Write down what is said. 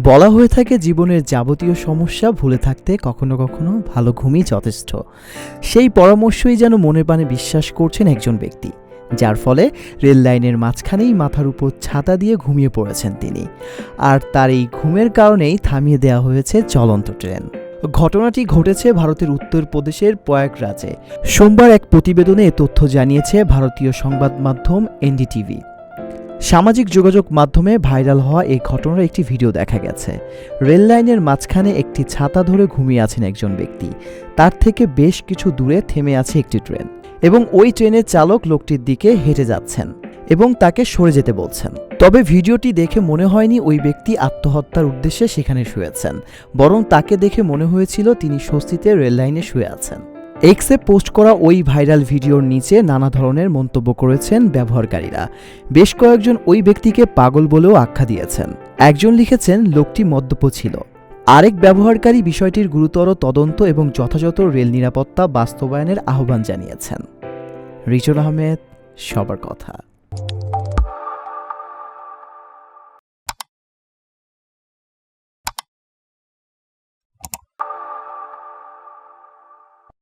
বলা হয়ে থাকে জীবনের যাবতীয় সমস্যা ভুলে থাকতে কখনো কখনো ভালো ঘুমই যথেষ্ট। সেই পরামর্শই যেন মনে প্রাণে বিশ্বাস করছেন একজন ব্যক্তি, যার ফলে রেল লাইনের মাঝখানেই মাথার উপর ছাতা দিয়ে ঘুমিয়ে পড়েছেন তিনি। আর তার এই ঘুমের কারণেই থামিয়ে দেওয়া হয়েছে চলন্ত ট্রেন। ঘটনাটি ঘটেছে ভারতের উত্তরপ্রদেশের প্রয়াগরাজে। সোমবার এক প্রতিবেদনে এ তথ্য জানিয়েছে ভারতীয় সংবাদ মাধ্যম এনডিটিভি। সামাজিক যোগাযোগ মাধ্যমে ভাইরাল হওয়া এই ঘটনার একটি ভিডিও দেখা গেছে। রেল লাইনের মাঝখানে একটি ছাতা ধরে ঘুমিয়ে আছেন একজন ব্যক্তি। তার থেকে বেশ কিছু দূরে থেমে আছে একটি ট্রেন এবং ওই ট্রেনের চালক লোকটির দিকে হেঁটে যাচ্ছেন এবং তাকে সরে যেতে বলছেন। তবে ভিডিওটি দেখে মনে হয়নি ওই ব্যক্তি আত্মহত্যার উদ্দেশ্যে সেখানে শুয়েছেন, বরং তাকে দেখে মনে হয়েছিল তিনি স্বস্তিতে রেল লাইনে শুয়ে আছেন। এক্সে পোস্ট করা ওই ভাইরাল ভিডিওর নিচে নানা ধরনের মন্তব্য করেছেন ব্যবহারকারীরা। বেশ কয়েকজন ওই ব্যক্তিকে পাগল বলেও আখ্যা দিয়েছেন। একজন লিখেছেন লোকটি মদ্যপ ছিল। আরেক ব্যবহারকারী বিষয়টির গুরুতর তদন্ত এবং যথাযথ রেল নিরাপত্তা বাস্তবায়নের আহ্বান জানিয়েছেন। রিজন আহমেদ, সবার কথা।